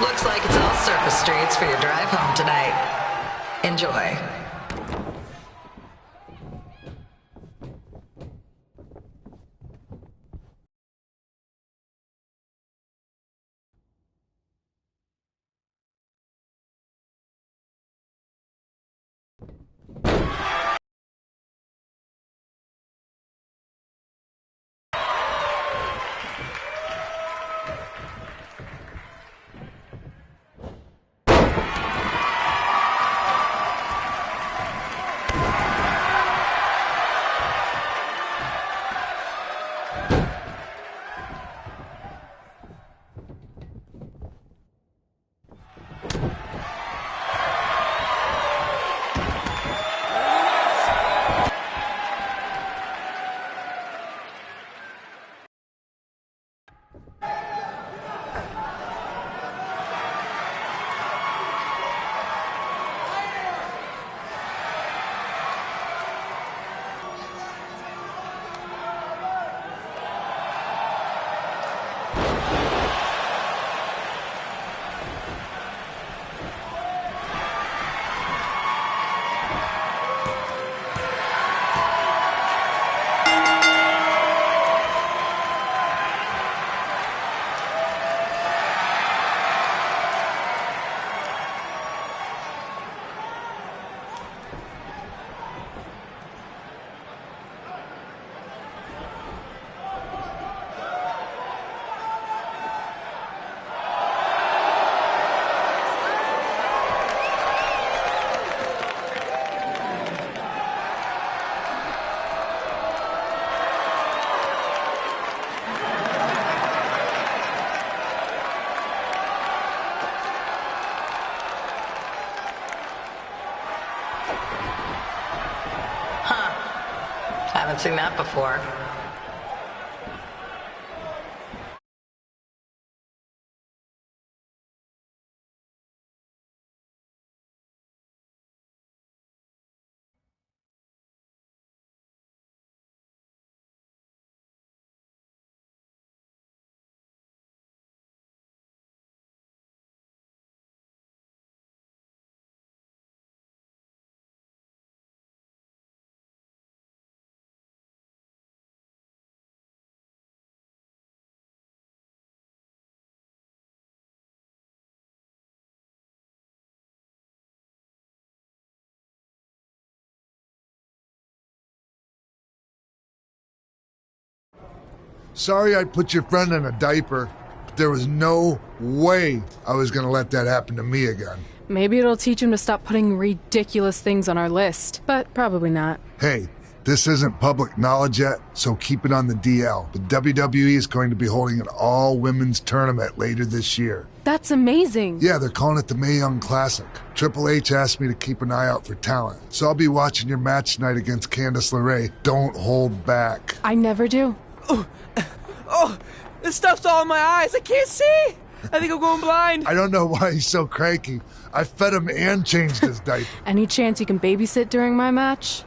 Looks like it's all surface streets for your drive home tonight. Enjoy. Haven't seen that before. Sorry I put your friend in a diaper, but there was no way I was gonna let that happen to me again. Maybe it'll teach him to stop putting ridiculous things on our list, but probably not. Hey, this isn't public knowledge yet, so keep it on the DL. The WWE is going to be holding an all-women's tournament later this year. That's amazing. Yeah, they're calling it the Mae Young Classic. Triple H asked me to keep an eye out for talent, so I'll be watching your match tonight against Candice LeRae. Don't hold back. I never do. Oh, this stuff's all in my eyes. I can't see. I think I'm going blind. I don't know why he's so cranky. I fed him and changed his diaper. Any chance you can babysit during my match?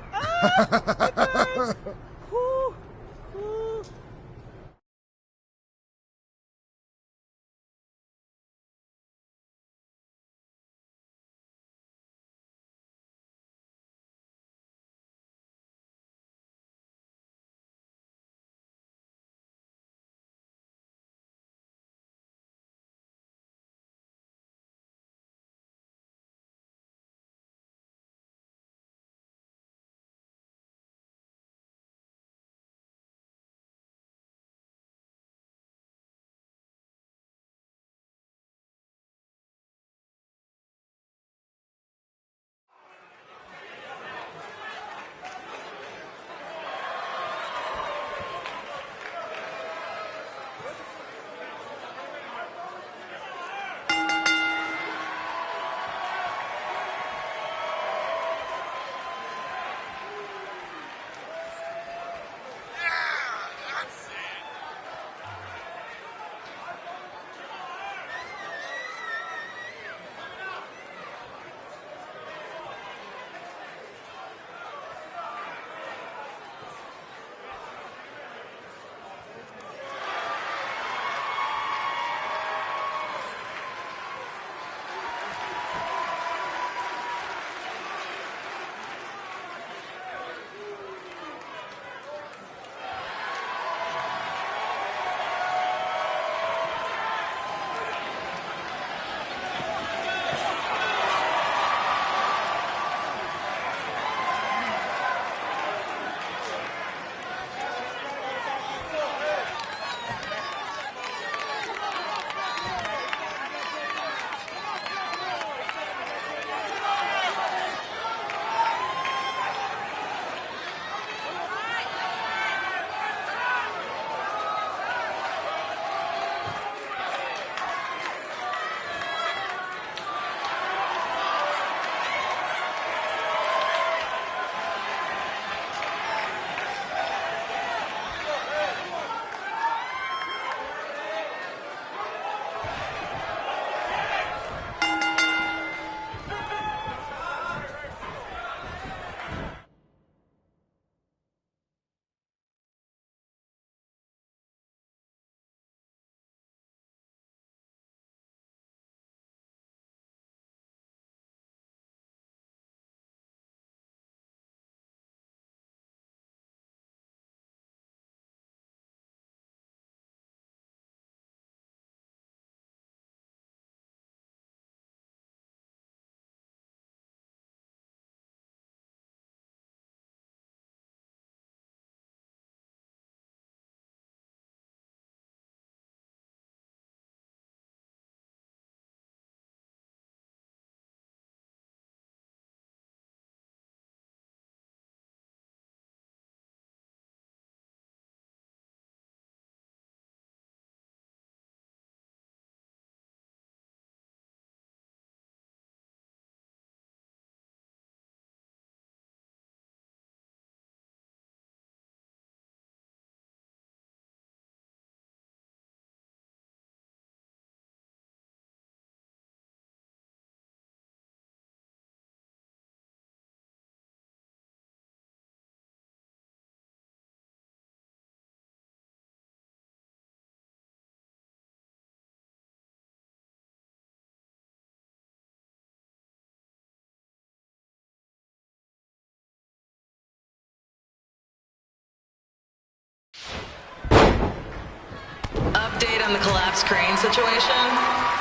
Update on the collapsed crane situation?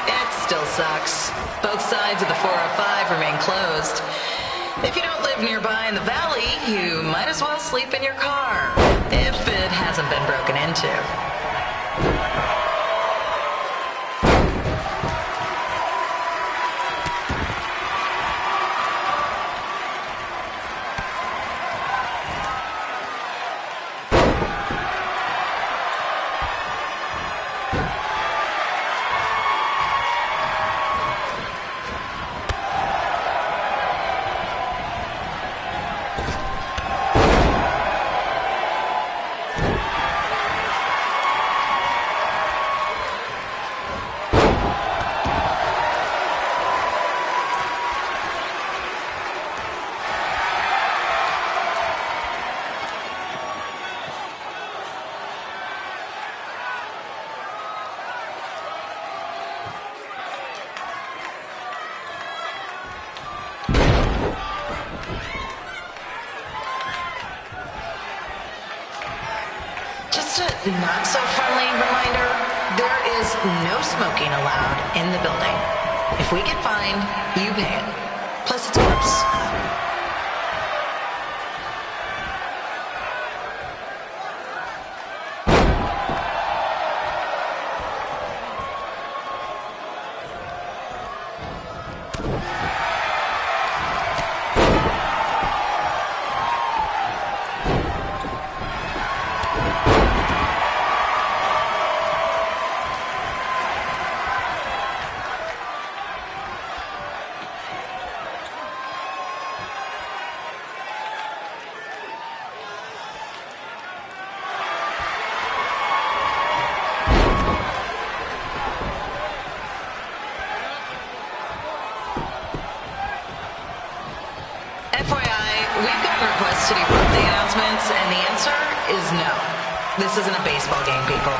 It still sucks. Both sides of the 405 remain closed. If you don't live nearby in the valley, you might as well sleep in your car, if it hasn't been broken into. Not so friendly reminder, there is no smoking allowed in the building. If we get fined, you pay it. Plus it's gross. FYI, we've gotten requests to do birthday announcements, and the answer is no. This isn't a baseball game, people.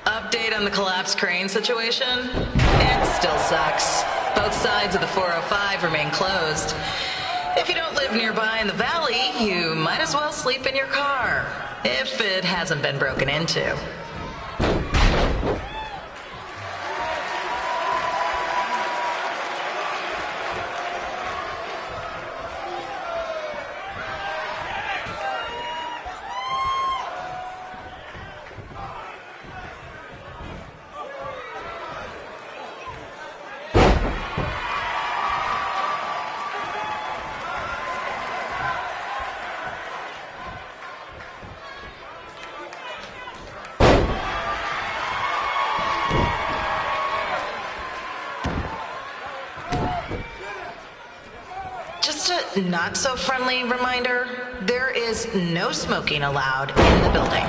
Update on the collapsed crane situation? It still sucks. Both sides of the 405 remain closed. If you don't live nearby in the valley, you might as well sleep in your car, if it hasn't been broken into. Just a not so friendly reminder, there is no smoking allowed in the building.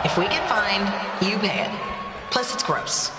If we get fined, you pay it. Plus it's gross.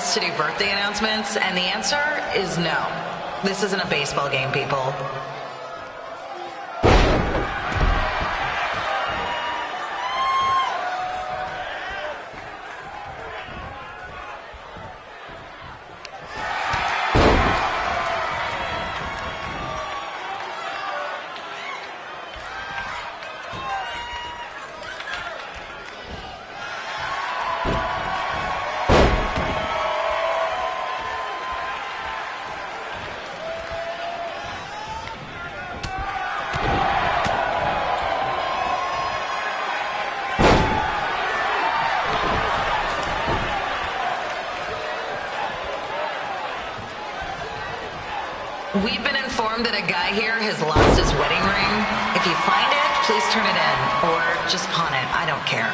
us to do birthday announcements, and the answer is no. This isn't a baseball game, people. We've been informed that a guy here has lost his wedding ring. If you find it, please turn it in, or just pawn it. I don't care.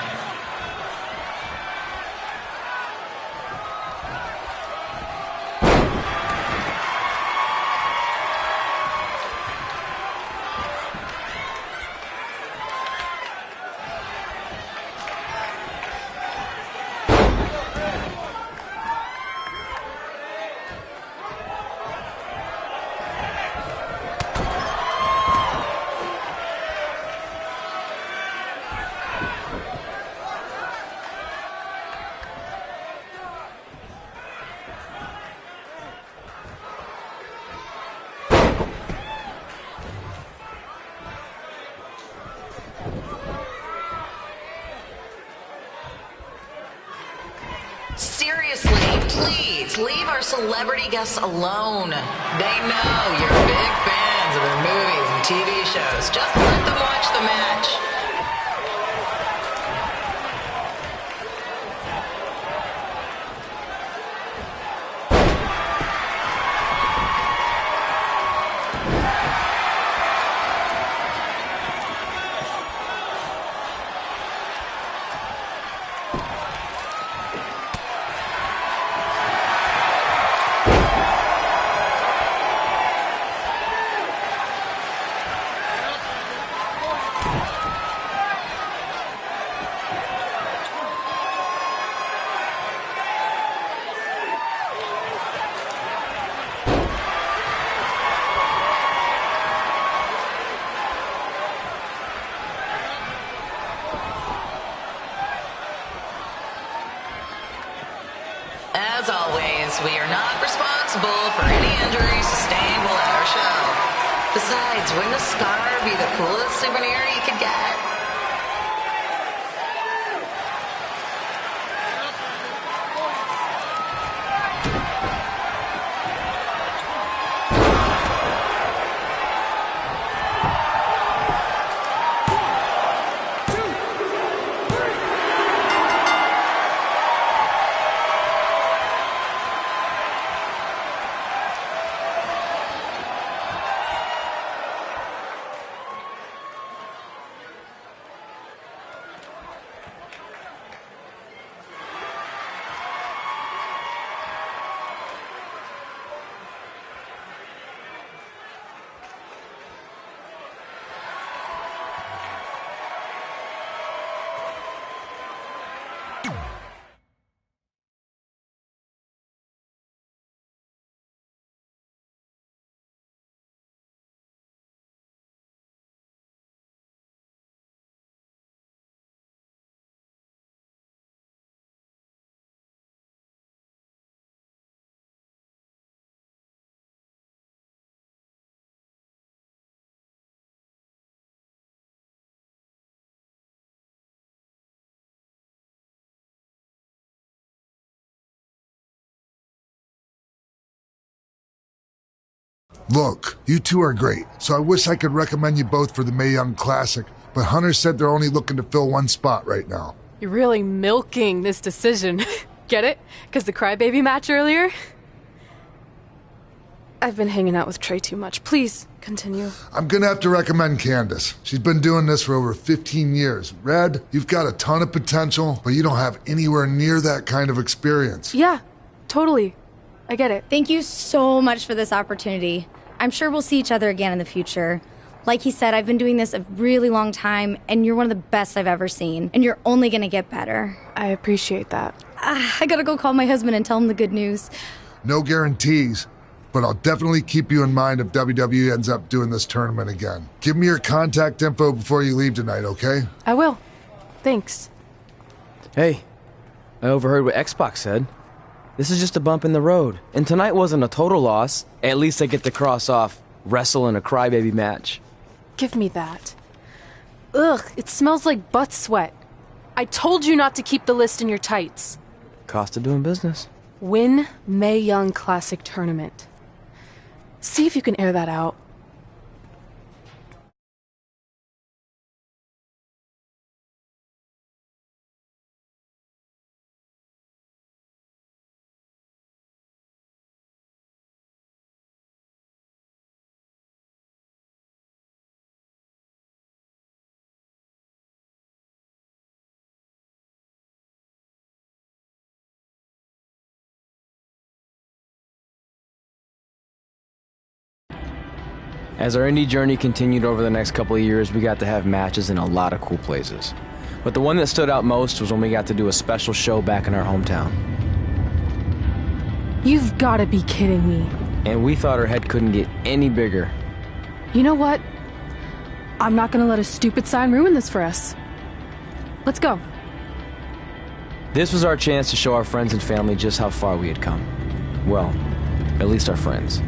Seriously, please, leave our celebrity guests alone. They know you're big fans of their movies and TV shows. Just let them watch the match. As always, we are not responsible for any injuries sustained while at our show. Besides, wouldn't a scar be the coolest souvenir you could get? Look, you two are great, so I wish I could recommend you both for the Mae Young Classic, but Hunter said they're only looking to fill one spot right now. You're really milking this decision. Get it? Because the crybaby match earlier? I've been hanging out with Trey too much. Please, continue. I'm gonna have to recommend Candace. She's been doing this for over 15 years. Red, you've got a ton of potential, but you don't have anywhere near that kind of experience. Yeah, totally. I get it. Thank you so much for this opportunity. I'm sure we'll see each other again in the future. Like he said, I've been doing this a really long time, and you're one of the best I've ever seen. And you're only gonna get better. I appreciate that. I gotta go call my husband and tell him the good news. No guarantees, but I'll definitely keep you in mind if WWE ends up doing this tournament again. Give me your contact info before you leave tonight, okay? I will. Thanks. Hey, I overheard what Xbox said. This is just a bump in the road. And tonight wasn't a total loss. At least I get to cross off wrestle in a crybaby match. Give me that. Ugh, it smells like butt sweat. I told you not to keep the list in your tights. Cost of doing business. Win Mae Young Classic Tournament. See if you can air that out. As our indie journey continued over the next couple of years, we got to have matches in a lot of cool places. But the one that stood out most was when we got to do a special show back in our hometown. You've gotta be kidding me. And we thought our head couldn't get any bigger. You know what? I'm not gonna let a stupid sign ruin this for us. Let's go. This was our chance to show our friends and family just how far we had come. Well, at least our friends.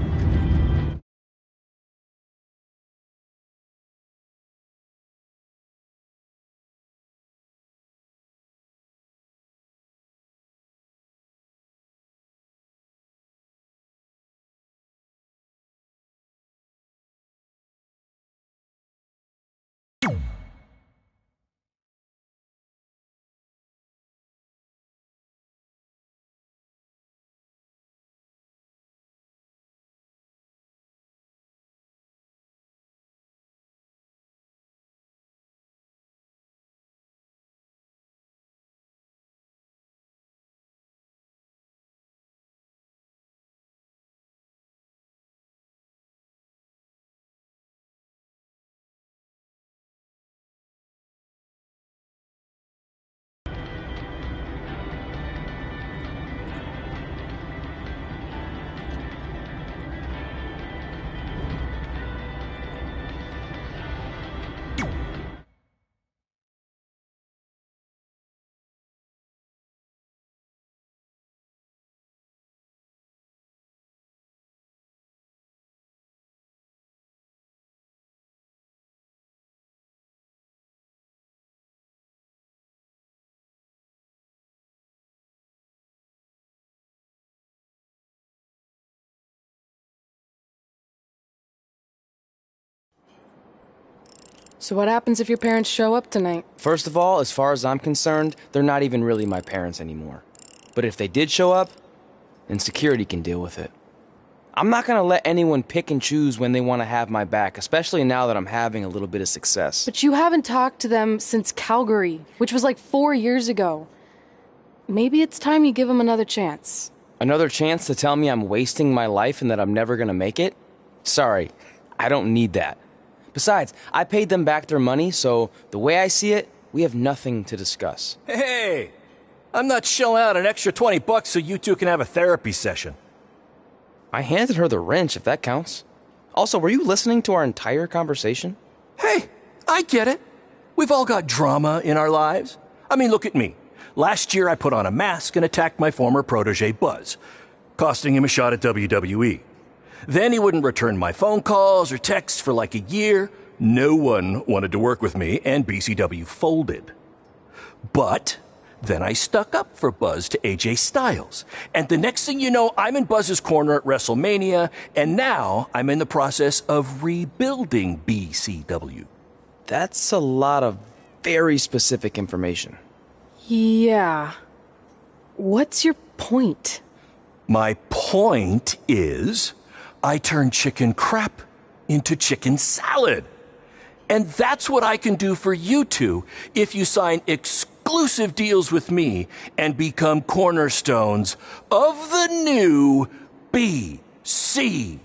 So what happens if your parents show up tonight? First of all, as far as I'm concerned, they're not even really my parents anymore. But if they did show up, then security can deal with it. I'm not gonna let anyone pick and choose when they want to have my back, especially now that I'm having a little bit of success. But you haven't talked to them since Calgary, which was like 4 years ago. Maybe it's time you give them another chance. Another chance to tell me I'm wasting my life and that I'm never gonna make it? Sorry, I don't need that. Besides, I paid them back their money, so the way I see it, we have nothing to discuss. Hey, I'm not shelling out an extra $20 so you two can have a therapy session. I handed her the wrench, if that counts. Also, were you listening to our entire conversation? Hey, I get it. We've all got drama in our lives. I mean, look at me. Last year I put on a mask and attacked my former protege Buzz, costing him a shot at WWE. Then he wouldn't return my phone calls or texts for like a year. No one wanted to work with me, and BCW folded. But then I stuck up for Buzz to AJ Styles. And the next thing you know, I'm in Buzz's corner at WrestleMania, and now I'm in the process of rebuilding BCW. That's a lot of very specific information. Yeah. What's your point? My point is, I turned chicken crap into chicken salad. And that's what I can do for you two if you sign exclusive deals with me and become cornerstones of the new BCW.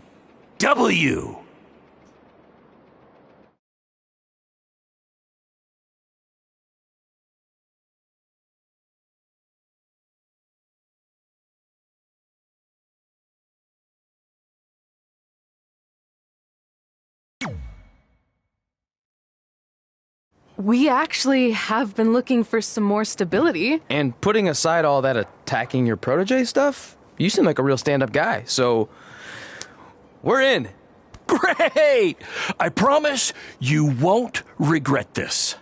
We actually have been looking for some more stability. And putting aside all that attacking your protege stuff, you seem like a real stand-up guy, so we're in. Great! I promise you won't regret this.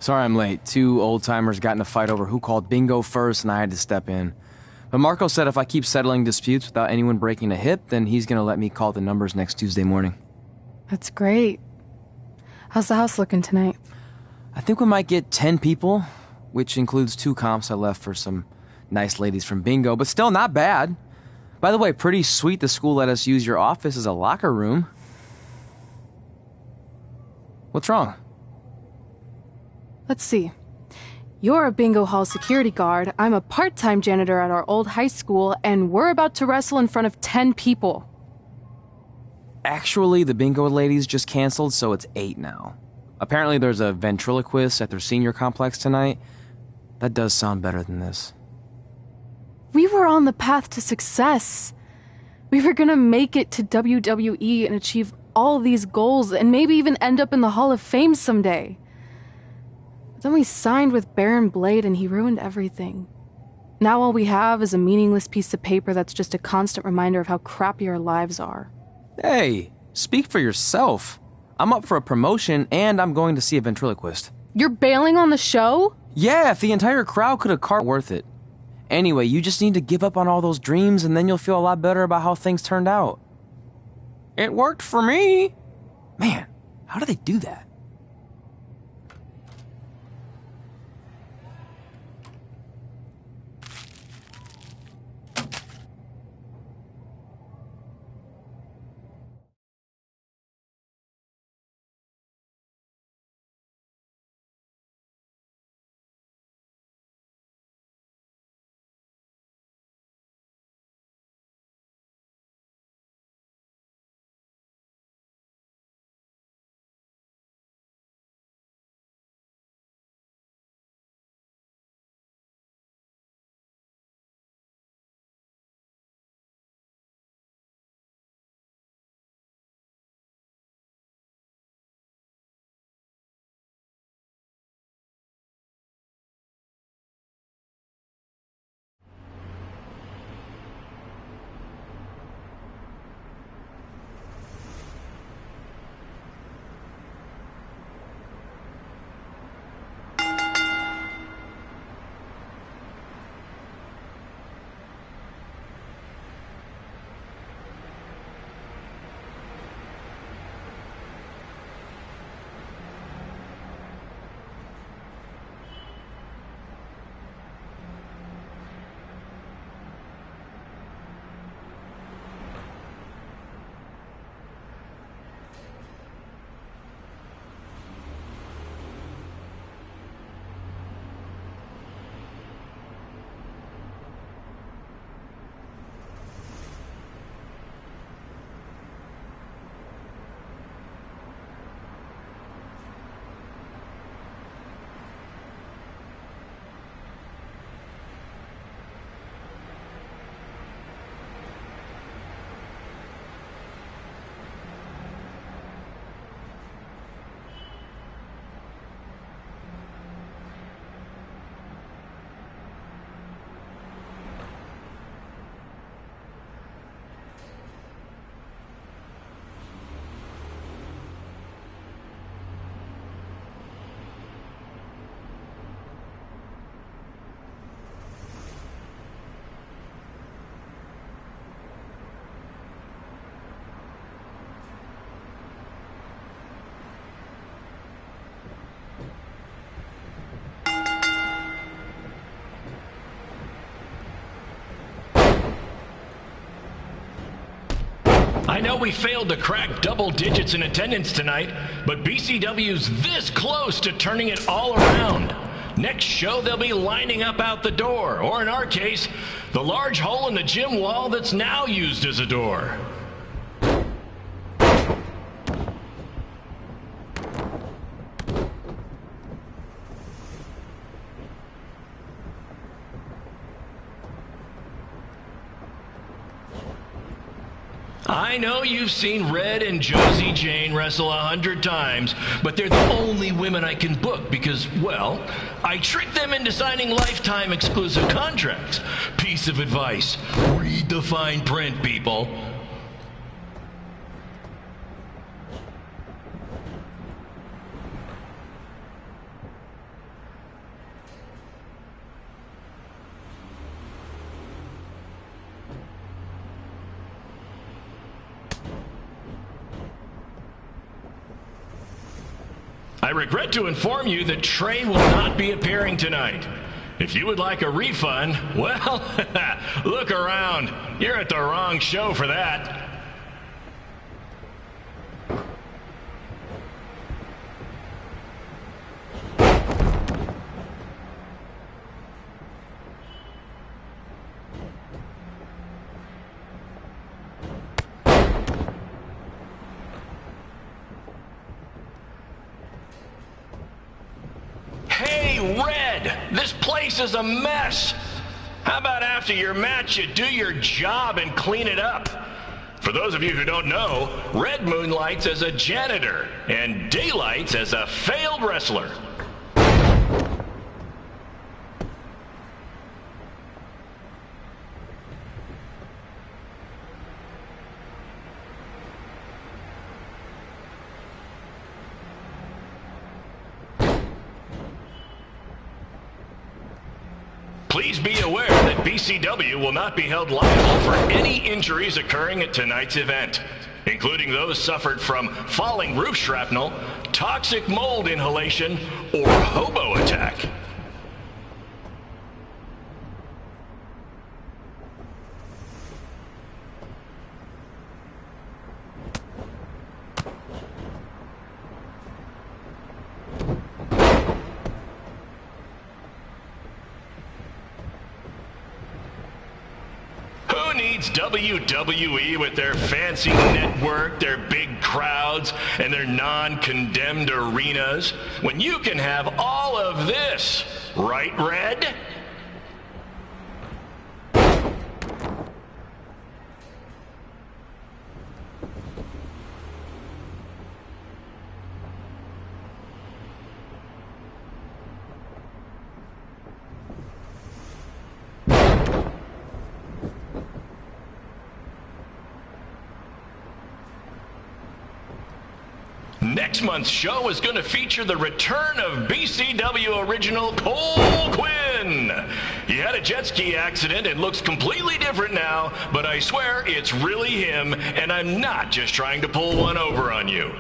Sorry I'm late. Two old-timers got in a fight over who called bingo first, and I had to step in. But Marco said if I keep settling disputes without anyone breaking a hip, then he's gonna let me call the numbers next Tuesday morning. That's great. How's the house looking tonight? I think we might get 10 people, which includes 2 comps I left for some nice ladies from bingo, but still not bad. By the way, pretty sweet the school let us use your office as a locker room. What's wrong? Let's see. You're a bingo hall security guard, I'm a part-time janitor at our old high school, and we're about to wrestle in front of 10 people. Actually, the bingo ladies just canceled, so it's 8 now. Apparently there's a ventriloquist at their senior complex tonight. That does sound better than this. We were on the path to success. We were gonna make it to WWE and achieve all these goals and maybe even end up in the Hall of Fame someday. Then we signed with Baron Blade and he ruined everything. Now all we have is a meaningless piece of paper that's just a constant reminder of how crappy our lives are. Hey, speak for yourself. I'm up for a promotion and I'm going to see a ventriloquist. You're bailing on the show? Yeah, if the entire crowd could have carved worth it. Anyway, you just need to give up on all those dreams and then you'll feel a lot better about how things turned out. It worked for me. Man, how do they do that? I know we failed to crack double digits in attendance tonight, but BCW's this close to turning it all around. Next show, they'll be lining up out the door, or in our case, the large hole in the gym wall that's now used as a door. I know you've seen Red and Josie Jane wrestle 100 times, but they're the only women I can book because, well, I tricked them into signing lifetime exclusive contracts. Piece of advice: read the fine print, people. I regret to inform you that Trey will not be appearing tonight. If you would like a refund, well, look around. You're at the wrong show for that. Red, this place is a mess. How about after your match you do your job and clean it up? For those of you who don't know, Red moonlights as a janitor and daylights as a failed wrestler. Please be aware that BCW will not be held liable for any injuries occurring at tonight's event, including those suffered from falling roof shrapnel, toxic mold inhalation, or hobo attack. Who needs WWE with their fancy network, their big crowds, and their non-condemned arenas, when you can have all of this, right, Red? Next month's show is going to feature the return of BCW original Cole Quinn. He had a jet ski accident and looks completely different now, but I swear it's really him, and I'm not just trying to pull one over on you.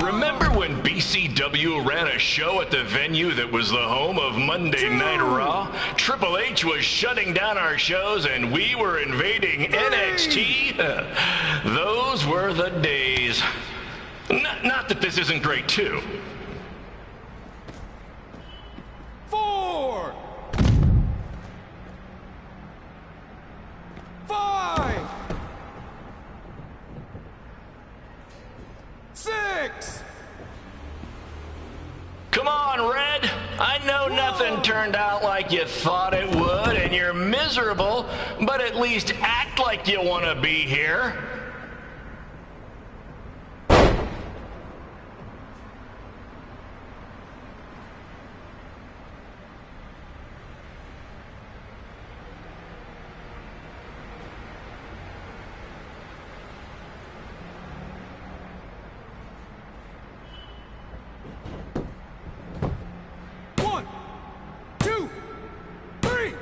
Remember when BCW ran a show at the venue that was the home of Monday Night Raw? Triple H was shutting down our shows and we were invading NXT? Those were the days. Not that this isn't great too. 4, 5, 6. Come on, Red. I know nothing turned out like you thought it would, and you're miserable, but at least act like you want to be here. One, 2, 3.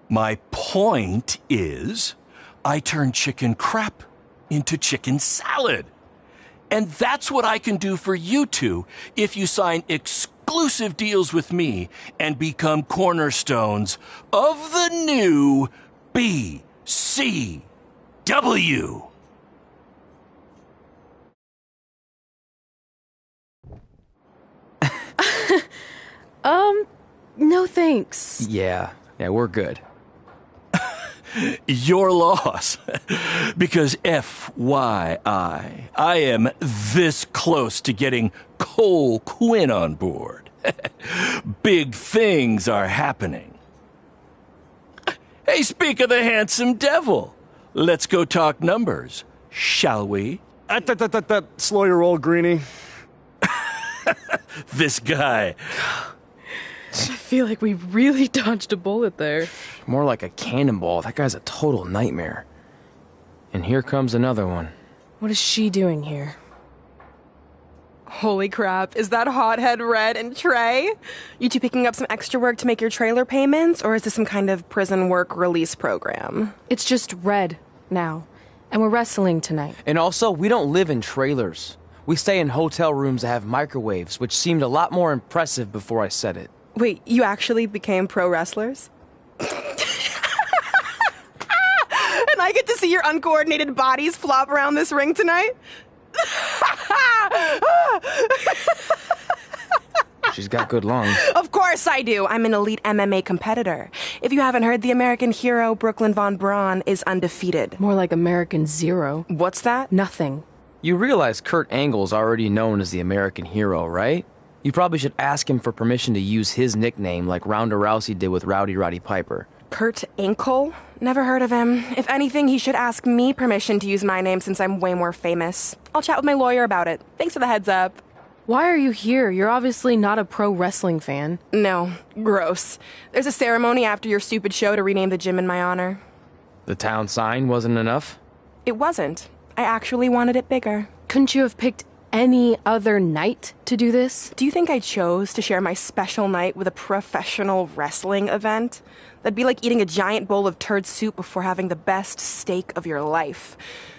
My point is, I turn chicken crap into chicken salad. And that's what I can do for you two if you sign exclusive deals with me and become cornerstones of the new BCW. No thanks. Yeah, we're good. Your loss. Because FYI, I am this close to getting Cole Quinn on board. Big things are happening. Hey, speak of the handsome devil. Let's go talk numbers, shall we? Slow your roll, Greenie. This guy. I feel like we really dodged a bullet there. More like a cannonball. That guy's a total nightmare. And here comes another one. What is she doing here? Holy crap, is that hothead Red and Trey? You two picking up some extra work to make your trailer payments, or is this some kind of prison work release program? It's just Red now, and we're wrestling tonight. And also, we don't live in trailers. We stay in hotel rooms that have microwaves, which seemed a lot more impressive before I said it. Wait, you actually became pro wrestlers? And I get to see your uncoordinated bodies flop around this ring tonight? She's got good lungs. Of course I do. I'm an elite MMA competitor. If you haven't heard, the American hero Brooklyn Von Braun is undefeated. More like American Zero. What's that? Nothing. You realize Kurt Angle's already known as the American hero, right? You probably should ask him for permission to use his nickname like Ronda Rousey did with Rowdy Roddy Piper. Kurt Angle? Never heard of him. If anything, he should ask me permission to use my name since I'm way more famous. I'll chat with my lawyer about it. Thanks for the heads up. Why are you here? You're obviously not a pro wrestling fan. No, gross. There's a ceremony after your stupid show to rename the gym in my honor. The town sign wasn't enough? It wasn't. I actually wanted it bigger. Couldn't you have picked any other night to do this? Do you think I chose to share my special night with a professional wrestling event? That'd be like eating a giant bowl of turd soup before having the best steak of your life.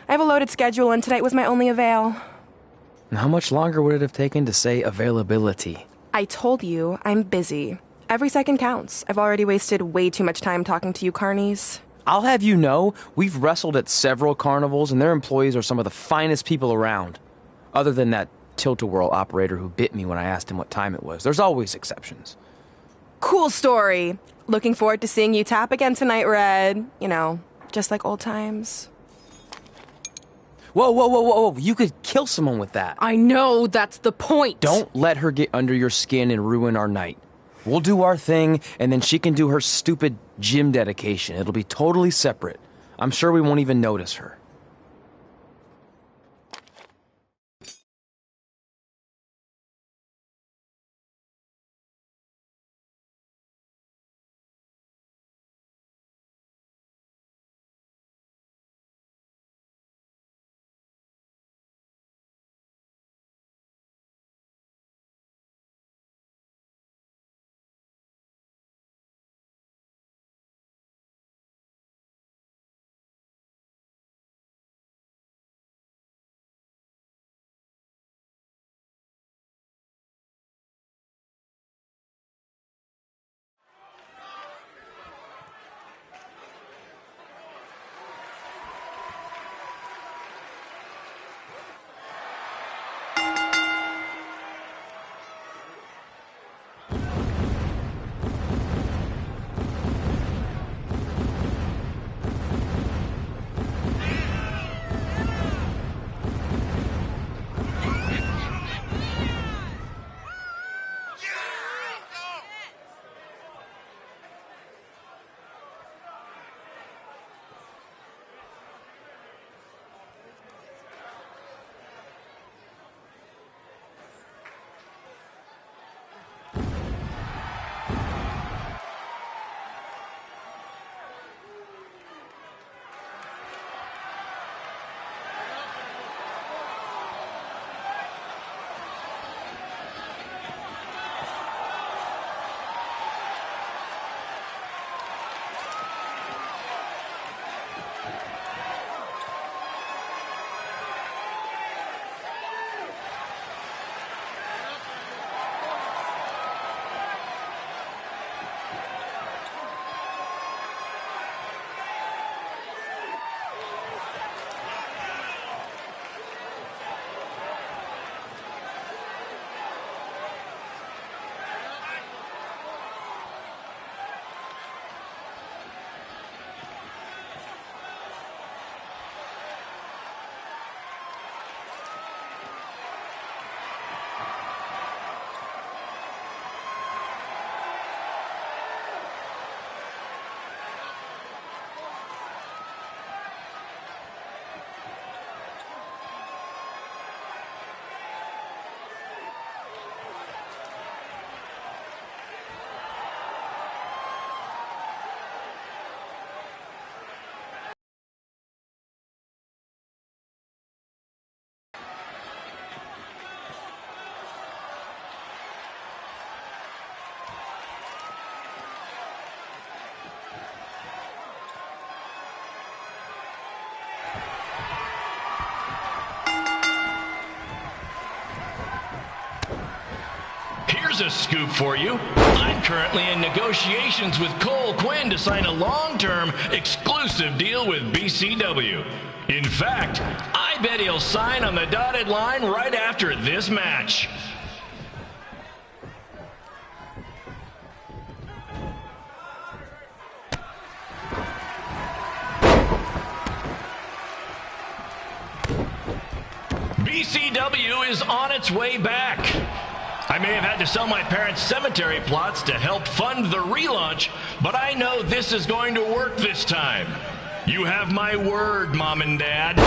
I have a loaded schedule, and tonight was my only avail. And how much longer would it have taken to say availability? I told you, I'm busy. Every second counts. I've already wasted way too much time talking to you carnies. I'll have you know, we've wrestled at several carnivals, and their employees are some of the finest people around. Other than that tilt-a-whirl operator who bit me when I asked him what time it was. There's always exceptions. Cool story. Looking forward to seeing you tap again tonight, Red. You know, just like old times. Whoa. You could kill someone with that. I know, that's the point. Don't let her get under your skin and ruin our night. We'll do our thing, and then she can do her stupid gym dedication. It'll be totally separate. I'm sure we won't even notice her. a scoop for you. I'm currently in negotiations with Cole Quinn to sign a long-term, exclusive deal with BCW. In fact, I bet he'll sign on the dotted line right after this match. BCW is on its way back. I may have had to sell my parents' cemetery plots to help fund the relaunch, but I know this is going to work this time. You have my word, Mom and Dad.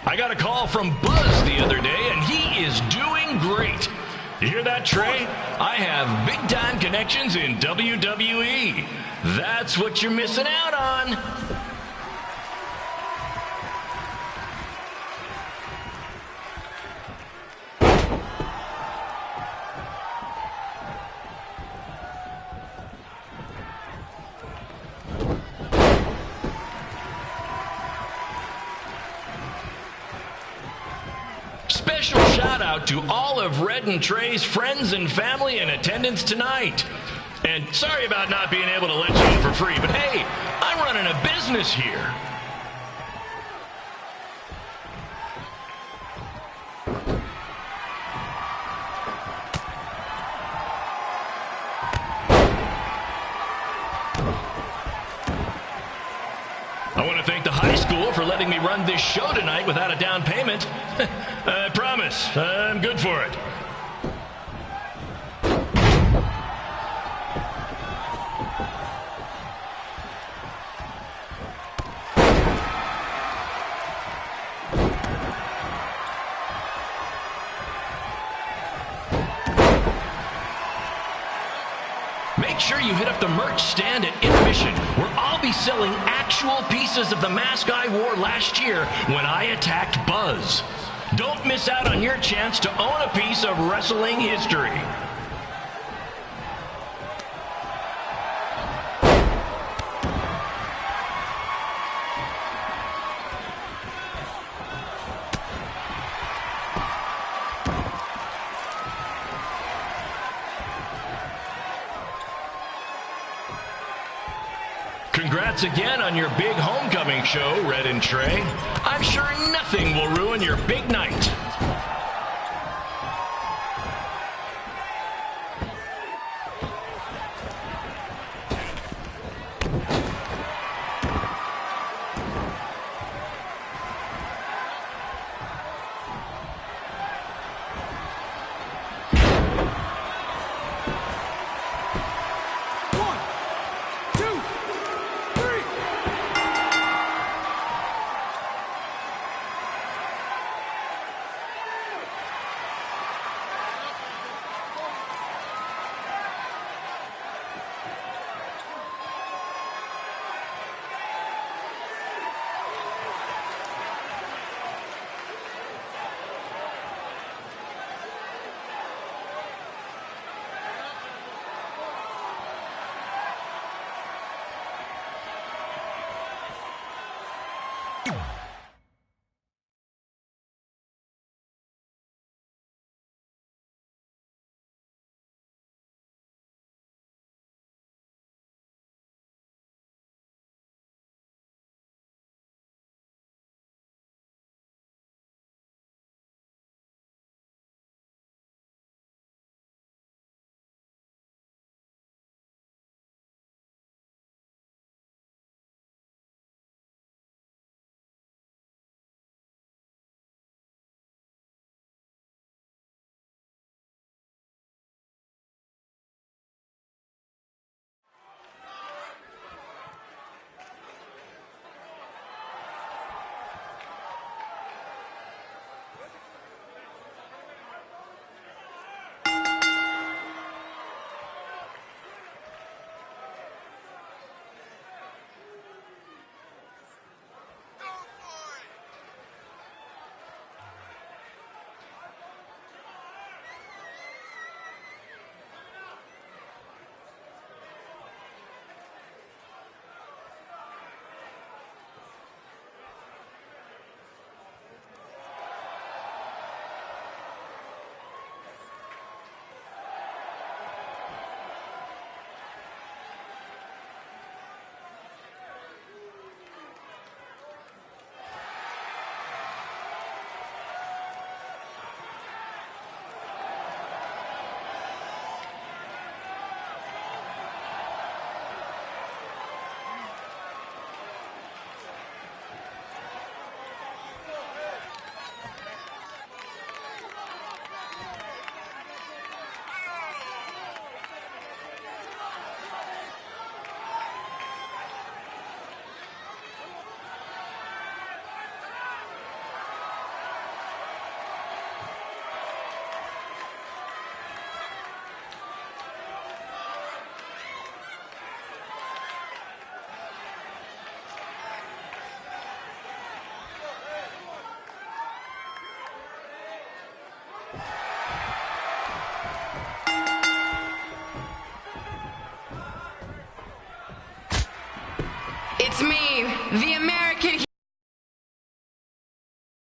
I got a call from Buzz the other day, and he is doing great. You hear that, Trey? I have big-time connections in WWE. That's what you're missing out on. Special shout out to all of Red and Trey's friends and family in attendance tonight. And sorry about not being able to let you in for free, but hey, I'm running a business here. I want to thank the high school for letting me run this show tonight without a down payment. I promise, I'm good for it. Make sure you hit up the merch stand at Intermission, where I'll be selling actual pieces of the mask I wore last year when I attacked Buzz. Don't miss out on your chance to own a piece of wrestling history. Congrats again on your big homecoming show, Red and Trey. I'm sure nothing will ruin your big night. It's me, the American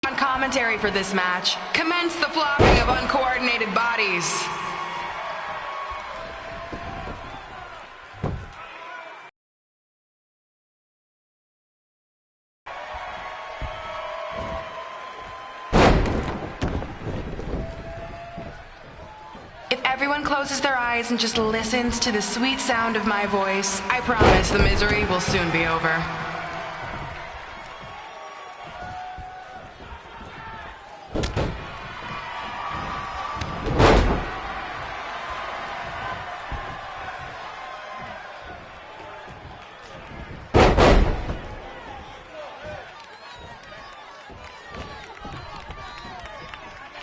on commentary for this match. Commence the flopping of uncoordinated bodies. If everyone closes their eyes and just listens to the sweet sound of my voice, I promise the misery will soon be over.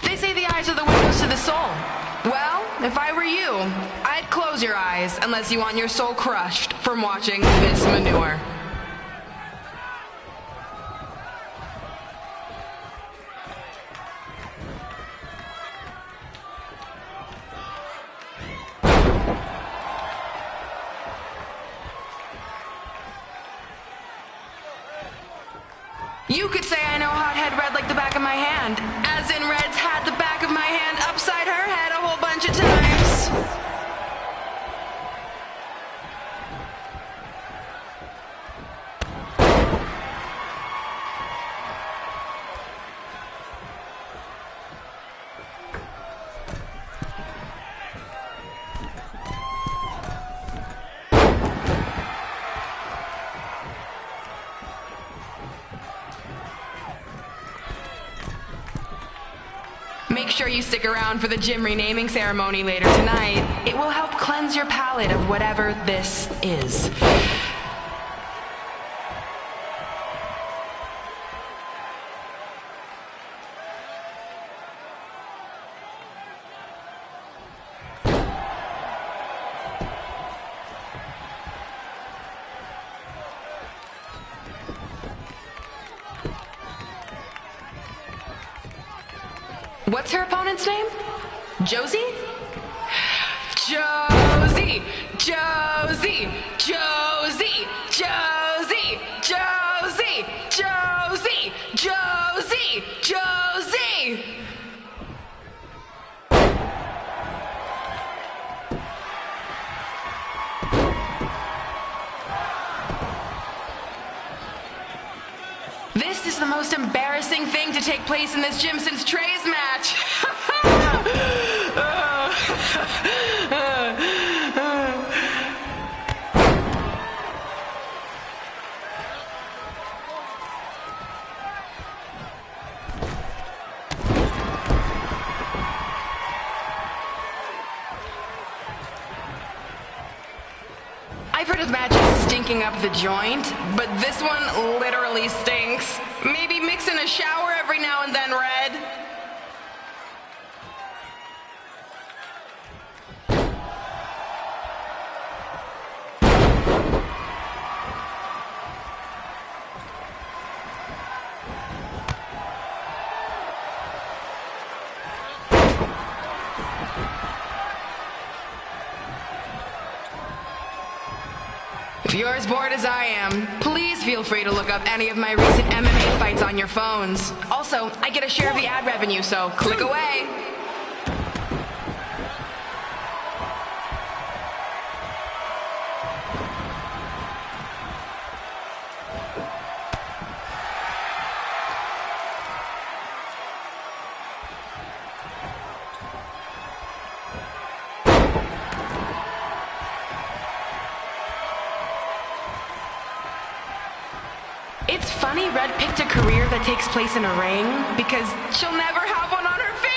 They say the eyes are the windows to the soul. Well, if I were you, I'd close your eyes unless you want your soul crushed from watching this manure. You could say I know hothead red like the back of my hand, as in Red's had the back of my hand upside her head a whole bunch of times. Make sure you stick around for the gym renaming ceremony later tonight. It will help cleanse your palate of whatever this is. What's her opponent's name? Josie? Josie! Josie! Josie! Josie! Josie! Josie! Josie! Josie! This is the most embarrassing thing to take place in this gym since Trey's match. I've heard of matches stinking up the joint, but this one literally stinks. Maybe mix in a shower every now and then, Red. If you're as bored as I am, please feel free to look up any of my recent MMA fights on your phones. Also, I get a share of the ad revenue, so click away. It's funny Red picked a career that takes place in a ring because she'll never have one on her finger.